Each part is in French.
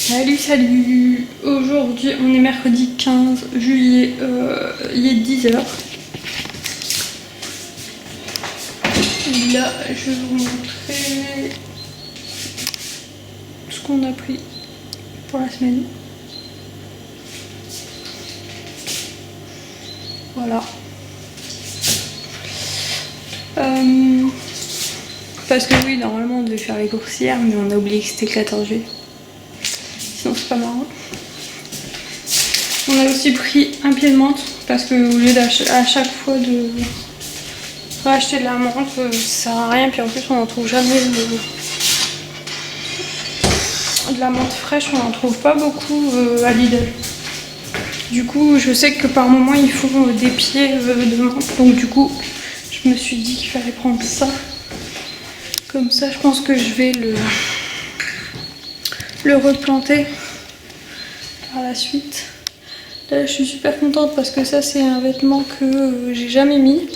Salut, salut. Aujourd'hui, on est mercredi 15 juillet, il est 10h. Là, je vais vous montrer ce qu'on a pris pour la semaine. Voilà. Parce que oui, normalement, on devait faire les courses hier, mais on a oublié que c'était le 14 juillet. Sinon, c'est pas marrant. On a aussi pris un pied de menthe parce que au lieu à chaque fois de racheter de la menthe, ça sert à rien. Puis en plus, on n'en trouve jamais de la menthe fraîche, on n'en trouve pas beaucoup à Lidl. Du coup, je sais que par moment ils font des pieds de menthe, donc du coup, je me suis dit qu'il fallait prendre ça. Comme ça, je pense que je vais le replanter par la suite. Là, je suis super contente parce que ça, c'est un vêtement que j'ai jamais mis.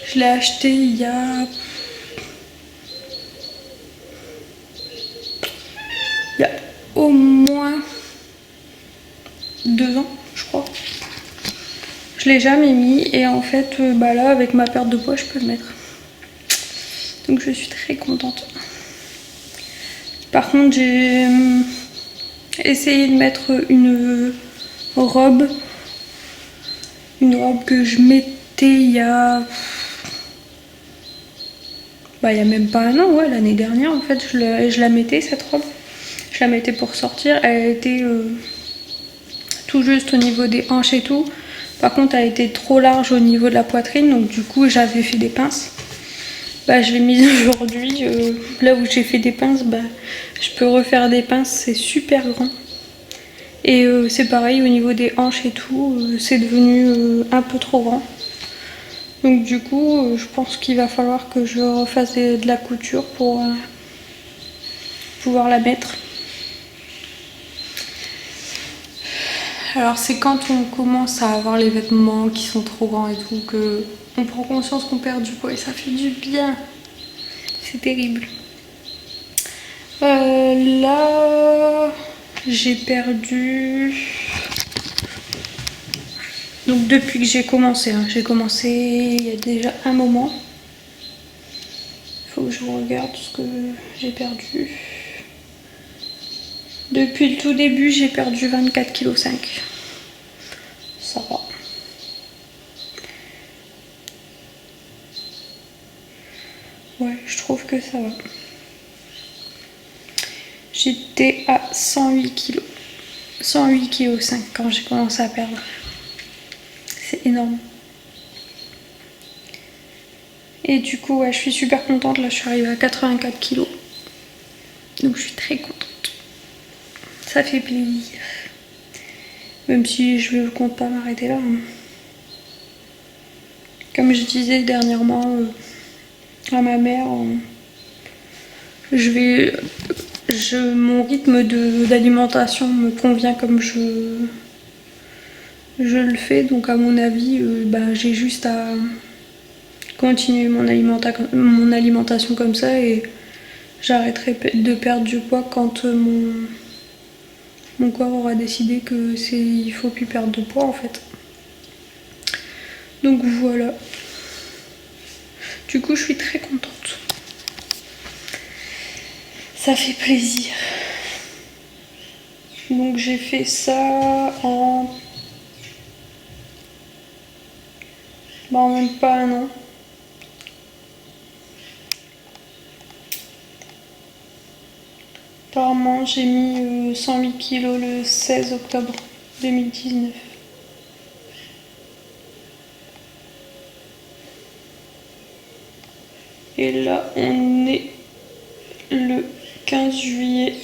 Je l'ai acheté il y a au moins 2 ans, je crois. Je l'ai jamais mis et en fait, là, avec ma perte de poids, je peux le mettre. Donc, je suis très contente. Par contre, j'ai essayé de mettre une robe que je mettais il y a même pas un an, ouais, l'année dernière en fait, je la mettais cette robe, je la mettais pour sortir, elle était tout juste au niveau des hanches et tout, par contre elle était trop large au niveau de la poitrine, donc du coup j'avais fait des pinces. Je l'ai mise aujourd'hui, là où j'ai fait des pinces, je peux refaire des pinces, c'est super grand. Et c'est pareil au niveau des hanches et tout, c'est devenu un peu trop grand. Donc du coup, je pense qu'il va falloir que je refasse de la couture pour pouvoir la mettre. Alors c'est quand on commence à avoir les vêtements qui sont trop grands et tout, que on prend conscience qu'on perd du poids et ça fait du bien. C'est terrible. Là, j'ai perdu... Donc depuis que j'ai commencé il y a déjà un moment. Il faut que je regarde ce que j'ai perdu. Depuis le tout début, j'ai perdu 24,5 kg. Ça va. Ouais, je trouve que ça va. J'étais à 108 kg. 108,5 kg quand j'ai commencé à perdre. C'est énorme. Et du coup, ouais, je suis super contente. Là, je suis arrivée à 84 kg. Donc, je suis très contente. Ça fait plaisir. Même si je ne compte pas m'arrêter là. Comme je disais dernièrement à ma mère, mon rythme d'alimentation me convient comme je le fais. Donc, à mon avis, j'ai juste à continuer mon alimentation comme ça et j'arrêterai de perdre du poids quand mon corps aura décidé il faut plus perdre de poids en fait. Donc voilà. Du coup, je suis très contente. Ça fait plaisir. Donc j'ai fait ça en même pas un an. Apparemment, j'ai mis 108 kg le 16 octobre 2019. Et là, on est le 15 juillet.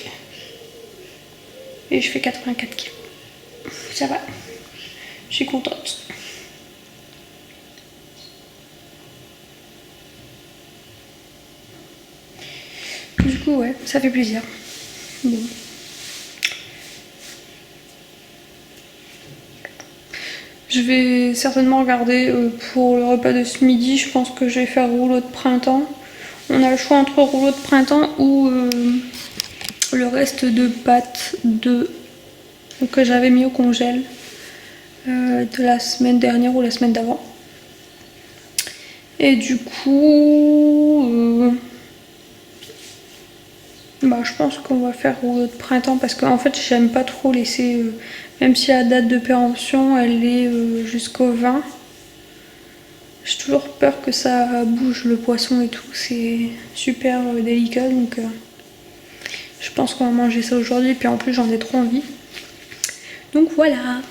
Et je fais 84 kg. Ça va. Je suis contente. Du coup, ouais, ça fait plaisir. Bon. Je vais certainement regarder pour le repas de ce midi. Je pense que je vais faire rouleau de printemps. On a le choix entre rouleau de printemps ou le reste de pâtes que j'avais mis au congèle de la semaine dernière ou la semaine d'avant. Et du coup, je pense qu'on va faire rouleau de printemps parce qu'en fait j'aime pas trop laisser, même si la date de péremption elle est jusqu'au 20. J'ai toujours peur que ça bouge le poisson et tout, c'est super délicat donc je pense qu'on va manger ça aujourd'hui, puis en plus j'en ai trop envie. Donc voilà.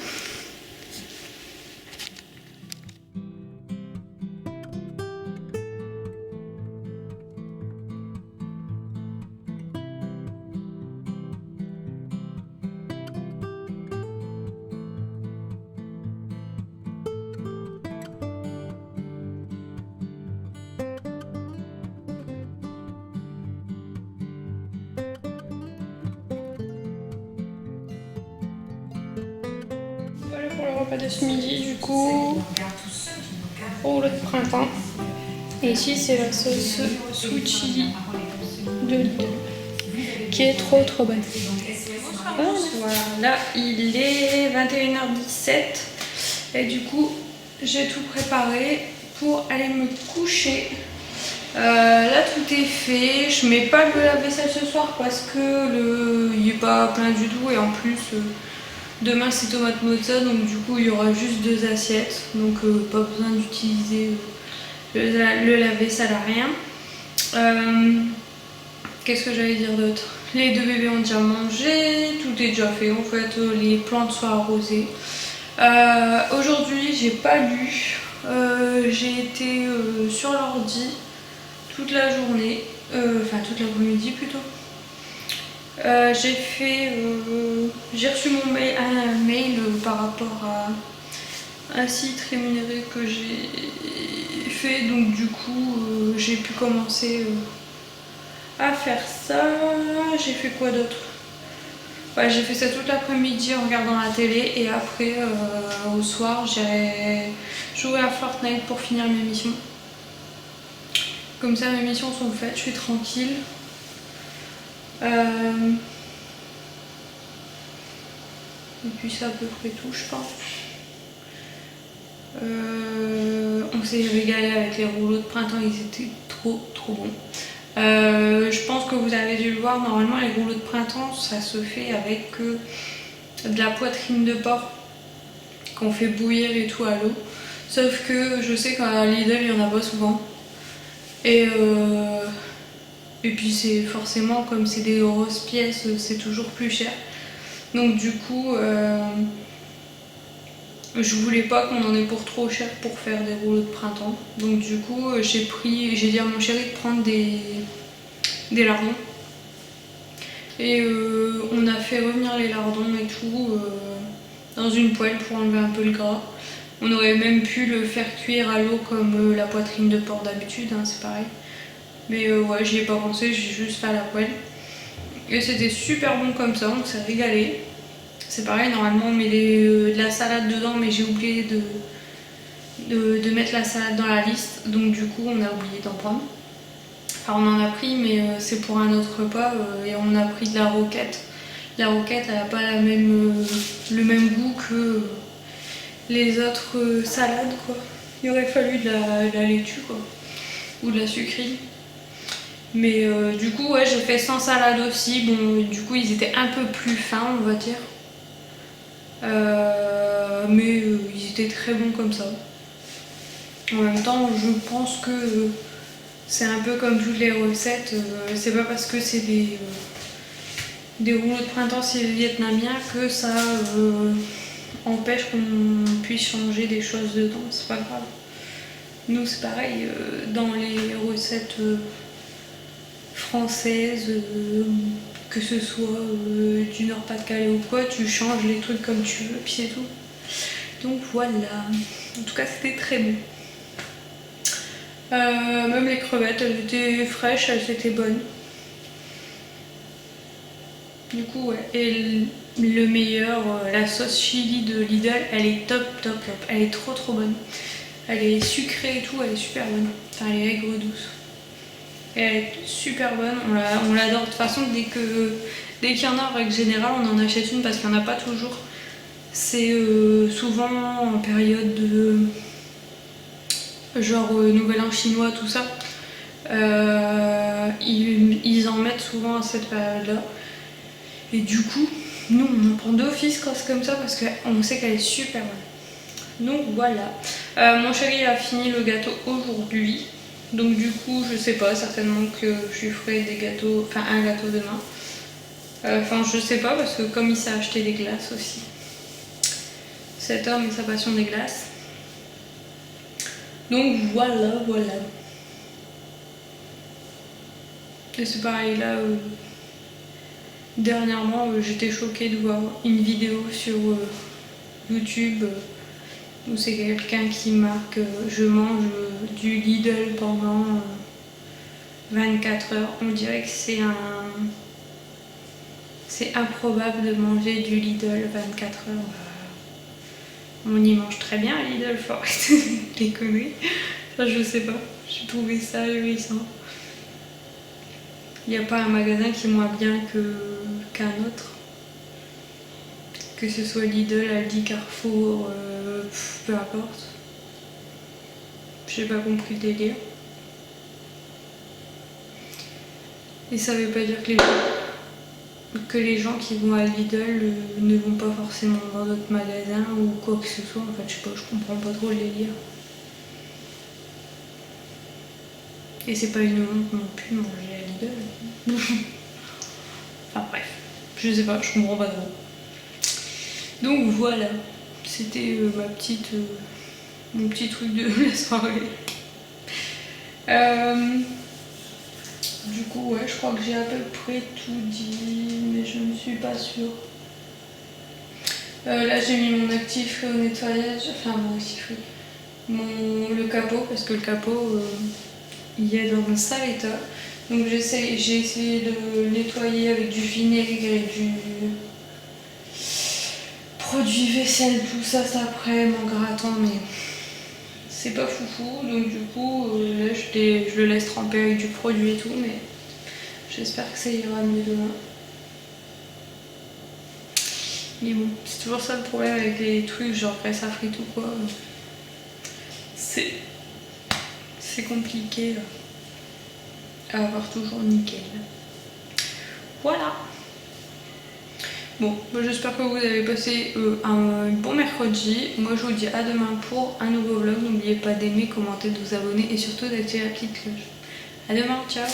Voilà pour le repas de ce midi, du coup, rouleau de printemps. Et ici, c'est la sauce sweet chili de Lidl, qui est trop bonne. Voilà, là, il est 21h17. Et du coup, j'ai tout préparé pour aller me coucher. Là, tout est fait. Je mets pas le lave-vaisselle ce soir parce que il n'est pas plein du tout. Et en plus... demain c'est tomate mozza, donc du coup il y aura juste 2 assiettes, donc pas besoin d'utiliser le lave-vaisselle à rien. Qu'est-ce que j'allais dire d'autre? Les 2 bébés ont déjà mangé, tout est déjà fait en fait, les plantes sont arrosées. Aujourd'hui j'ai pas lu, j'ai été sur l'ordi toute la journée, enfin toute l'après-midi plutôt. J'ai reçu un mail par rapport à un site rémunéré que j'ai fait, donc du coup j'ai pu commencer à faire ça. J'ai fait quoi d'autre? J'ai fait ça toute l'après-midi en regardant la télé, et après au soir j'irai jouer à Fortnite pour finir mes missions. Comme ça mes missions sont faites, je suis tranquille. Et puis c'est à peu près tout, je pense. On s'est régalé avec les rouleaux de printemps, ils étaient trop bons. Je pense que vous avez dû le voir, normalement les rouleaux de printemps ça se fait avec de la poitrine de porc qu'on fait bouillir et tout à l'eau. Sauf que je sais qu'à Lidl il n'y en a pas souvent. Et puis c'est forcément, comme c'est des grosses pièces, c'est toujours plus cher. Donc du coup, je voulais pas qu'on en ait pour trop cher pour faire des rouleaux de printemps. Donc du coup, j'ai dit à mon chéri de prendre des lardons. Et on a fait revenir les lardons et tout dans une poêle pour enlever un peu le gras. On aurait même pu le faire cuire à l'eau comme la poitrine de porc d'habitude, hein, c'est pareil. Mais ouais, j'y ai pas pensé, j'ai juste fait à la poêle. Et c'était super bon comme ça, on s'est régalé. C'est pareil, normalement on met de la salade dedans, mais j'ai oublié de mettre la salade dans la liste. Donc du coup on a oublié d'en prendre. Enfin on en a pris, mais c'est pour un autre repas, et on a pris de la roquette. La roquette elle n'a pas le même goût que les autres salades quoi. Il aurait fallu de la laitue quoi, ou de la sucrerie. Mais du coup ouais, j'ai fait sans salade aussi. Bon, du coup ils étaient un peu plus fins on va dire. Mais ils étaient très bons comme ça. En même temps je pense que c'est un peu comme toutes les recettes, c'est pas parce que c'est des rouleaux de printemps vietnamiens que ça empêche qu'on puisse changer des choses dedans, c'est pas grave. Nous c'est pareil, dans les recettes françaises, que ce soit du Nord-Pas-de-Calais ou quoi, tu changes les trucs comme tu veux, puis c'est tout. Donc voilà, en tout cas c'était très bon. Même les crevettes, elles étaient fraîches, elles étaient bonnes. Du coup ouais, et le meilleur, la sauce chili de Lidl, elle est top, elle est trop bonne. Elle est sucrée et tout, elle est super bonne. Enfin elle est aigre douce. Elle est super bonne, on l'adore. De toute façon, dès qu'il y en a en règle générale, on en achète une parce qu'il n'y en a pas toujours. C'est souvent en période de genre Nouvel An chinois, tout ça. Ils en mettent souvent à cette période-là. Et du coup, nous on en prend d'office quand c'est comme ça parce qu'on sait qu'elle est super bonne. Donc voilà. Mon chéri a fini le gâteau aujourd'hui. Donc du coup, je sais pas, certainement que je lui ferai des gâteaux, enfin un gâteau demain. Enfin, je sais pas parce que comme il s'est acheté des glaces aussi. Cet homme et sa passion des glaces. Donc voilà. Et c'est pareil là, dernièrement j'étais choquée de voir une vidéo sur YouTube où c'est quelqu'un qui marque je mange du Lidl pendant 24 heures. On dirait que c'est improbable de manger du Lidl 24 heures. On y mange très bien à Lidl, faut arrêter les conneries. Enfin, je sais pas, j'ai trouvé ça ahurissant. Il n'y a pas un magasin qui est moins bien qu'un autre. Que ce soit Lidl, Aldi, Carrefour, peu importe. J'ai pas compris le délire. Et ça veut pas dire que les gens qui vont à Lidl ne vont pas forcément dans d'autres magasins ou quoi que ce soit. En fait, je sais pas, je comprends pas trop le délire. Et c'est pas une honte non plus de manger à Lidl. Enfin bref, je sais pas, je comprends pas trop. Donc voilà, c'était mon petit truc de la soirée. Du coup, ouais, je crois que j'ai à peu près tout dit, mais je ne suis pas sûre. Là, j'ai mis mon actif au nettoyage, enfin mon actif, oui. Le capot, parce que le capot, il est dans un sale état. Donc j'ai essayé de nettoyer avec du vinaigre et du produit vaisselle, tout ça, après en grattant, mais c'est pas foufou. Donc du coup, là, je le laisse tremper avec du produit et tout, mais j'espère que ça ira mieux demain. Mais bon, c'est toujours ça le problème avec les trucs genre presse à frite ou quoi. C'est compliqué à avoir toujours nickel. Voilà. Bon, j'espère que vous avez passé un bon mercredi. Moi je vous dis à demain pour un nouveau vlog. N'oubliez pas d'aimer, commenter, de vous abonner et surtout d'activer la petite cloche. À demain, ciao.